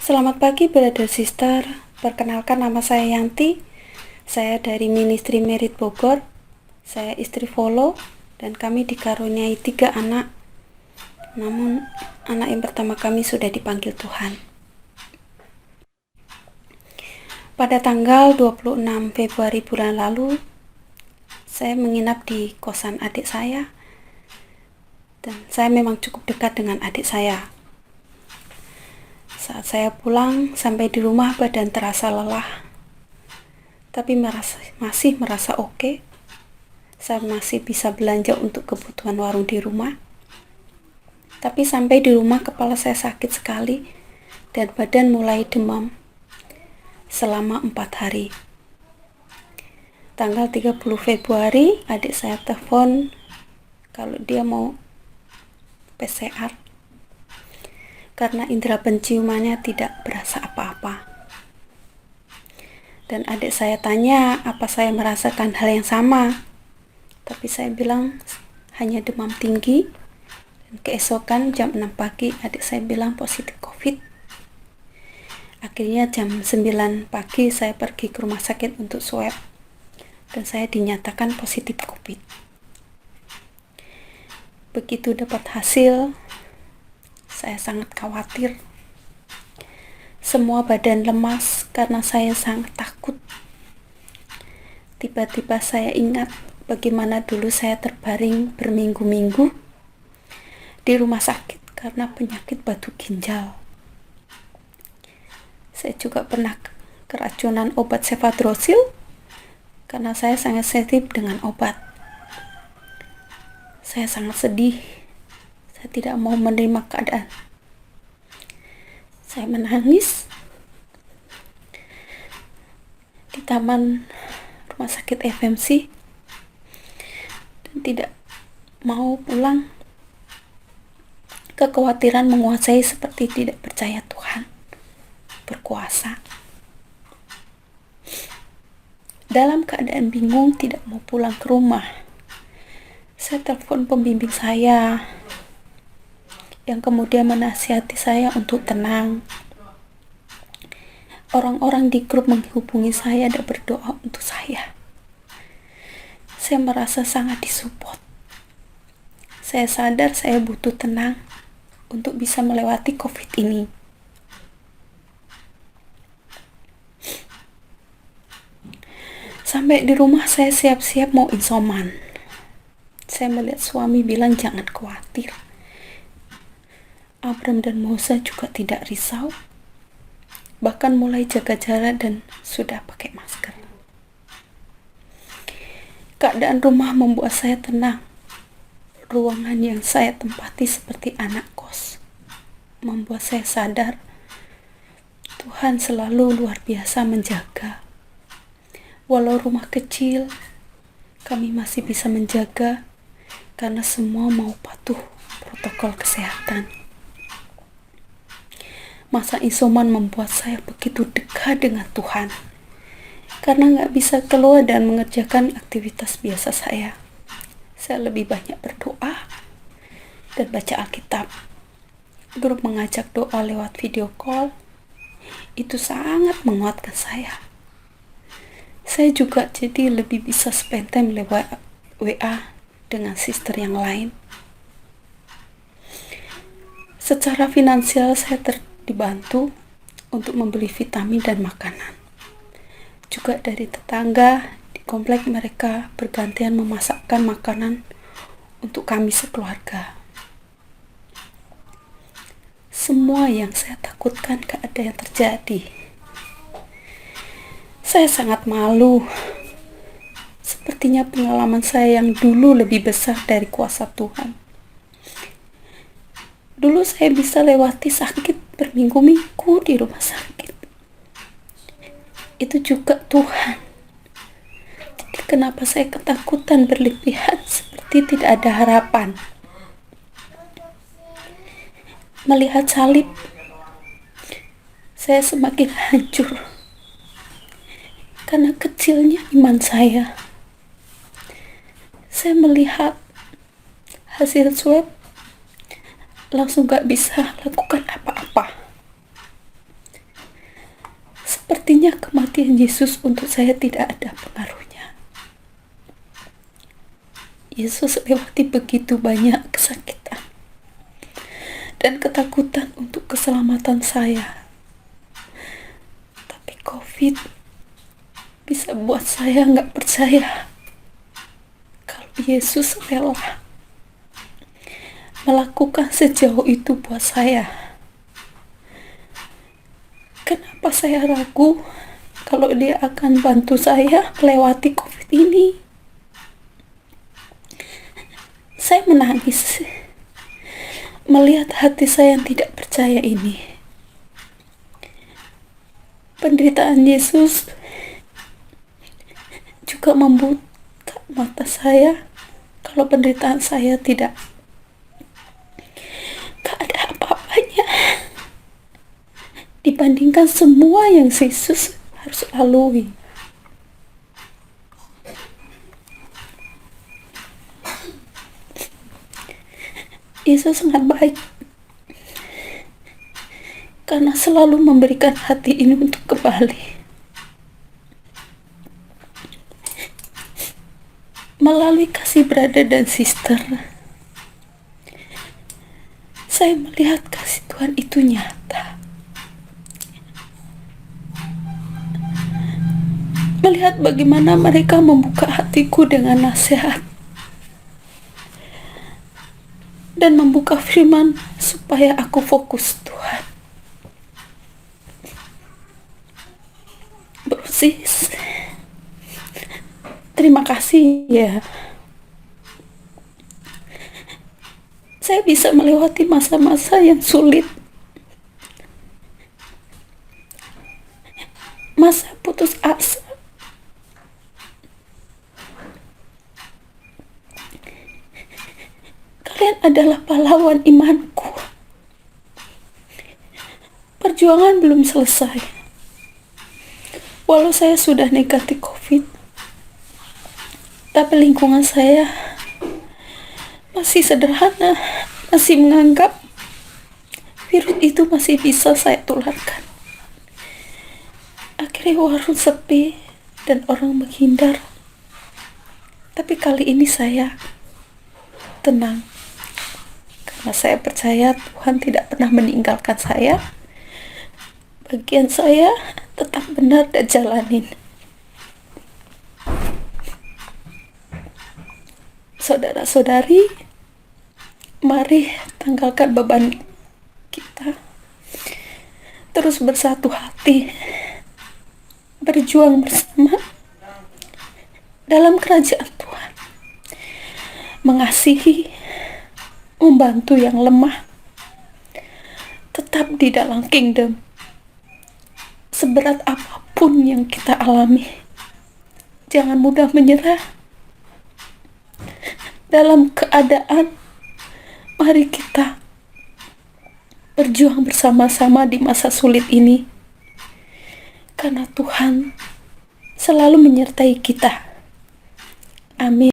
Selamat pagi, brother sister. Perkenalkan, nama saya Yanti. Saya dari Ministry Merit Bogor. Saya istri Volo dan kami dikaruniai 3 anak. Namun anak yang pertama kami sudah dipanggil Tuhan. Pada tanggal 26 Februari bulan lalu, saya menginap di kosan adik saya. Dan saya memang cukup dekat dengan adik saya. Saat saya pulang sampai di rumah, badan terasa lelah, tapi masih merasa oke. Saya masih bisa belanja untuk kebutuhan warung di rumah. Tapi sampai di rumah kepala saya sakit sekali dan badan mulai demam selama 4 hari. Tanggal 30 Februari adik saya telepon kalau dia mau PCR karena indera penciumannya tidak berasa apa-apa. Dan adik saya tanya apa saya merasakan hal yang sama, tapi saya bilang hanya demam tinggi. Dan keesokan jam 6 pagi adik saya bilang positif COVID. Akhirnya jam 9 pagi saya pergi ke rumah sakit untuk swab dan saya dinyatakan positif COVID. Begitu dapat hasil, saya sangat khawatir. Semua badan lemas karena saya sangat takut. Tiba-tiba saya ingat bagaimana dulu saya terbaring berminggu-minggu di rumah sakit karena penyakit batu ginjal. Saya juga pernah keracunan obat cefadrosil karena saya sangat sensitif dengan obat. Saya sangat sedih. Saya tidak mau menerima keadaan. Saya menangis di taman rumah sakit FMC dan tidak mau pulang. Kekhawatiran menguasai seperti tidak percaya Tuhan berkuasa. Dalam keadaan bingung tidak mau pulang ke rumah, saya telepon pembimbing saya yang kemudian menasihati saya untuk tenang. Orang-orang di grup menghubungi saya dan berdoa untuk saya. Saya merasa sangat disupport. Saya sadar saya butuh tenang untuk bisa melewati COVID ini. Sampai di rumah saya siap-siap mau isoman. Saya melihat suami bilang jangan khawatir. Abram dan Mosa juga tidak risau. Bahkan mulai jaga jarak dan sudah pakai masker. Keadaan rumah membuat saya tenang. Ruangan yang saya tempati seperti anak kos membuat saya sadar Tuhan selalu luar biasa menjaga. Walau rumah kecil, kami masih bisa menjaga karena semua mau patuh protokol kesehatan. Masa isoman membuat saya begitu dekat dengan Tuhan karena nggak bisa keluar dan mengerjakan aktivitas biasa saya. Saya lebih banyak berdoa dan baca Alkitab. Grup mengajak doa lewat video call. Itu sangat menguatkan saya. Saya juga jadi lebih bisa spend time lewat WA dengan sister yang lain. Secara finansial saya dibantu untuk membeli vitamin dan makanan. Juga dari tetangga di komplek mereka bergantian memasakkan makanan untuk kami sekeluarga. Semua yang saya takutkan gak ada yang terjadi. Saya sangat malu. Sepertinya pengalaman saya yang dulu lebih besar dari kuasa Tuhan. Dulu saya bisa lewati sakit berminggu-minggu di rumah sakit. Itu juga Tuhan. Jadi kenapa saya ketakutan berlebihan seperti tidak ada harapan? Melihat salib, saya semakin hancur. Karena kecilnya iman saya. Saya melihat hasil swab, langsung gak bisa lakukan apa-apa. Sepertinya kematian Yesus untuk saya tidak ada pengaruhnya. Yesus lewati begitu banyak kesakitan dan ketakutan untuk keselamatan saya. Tapi COVID bisa buat saya nggak percaya kalau Yesus rela melakukan sejauh itu buat saya. Kenapa saya ragu kalau Dia akan bantu saya melewati COVID ini? Saya menangis melihat hati saya yang tidak percaya ini. Penderitaan Yesus juga membuka mata saya kalau penderitaan saya tidak ada apa-apanya dibandingkan semua yang Yesus harus lalui. Yesus sangat baik karena selalu memberikan hati ini untuk kembali. Melalui kasih brother dan sister, saya melihat kasih Tuhan itu nyata. Melihat bagaimana mereka membuka hatiku dengan nasihat dan membuka firman supaya aku fokus Tuhan. Brosis, terima kasih ya. Saya bisa melewati masa-masa yang sulit. Masa putus asa. Kalian adalah pahlawan imanku. Perjuangan belum selesai. Walau saya sudah negatif COVID, tapi lingkungan saya masih sederhana, masih menganggap virus itu masih bisa saya tularkan. Akhirnya warung sepi dan orang menghindar. Tapi kali ini saya tenang. Karena saya percaya Tuhan tidak pernah meninggalkan saya. Bagian saya tetap benar dan jalanin. Saudara-saudari, mari tanggalkan beban kita. Terus bersatu hati. Berjuang bersama dalam kerajaan Tuhan. Mengasihi, membantu yang lemah, tetap di dalam kingdom. Seberat apapun yang kita alami, jangan mudah menyerah. Dalam keadaan, mari kita berjuang bersama-sama di masa sulit ini, karena Tuhan selalu menyertai kita. Amin.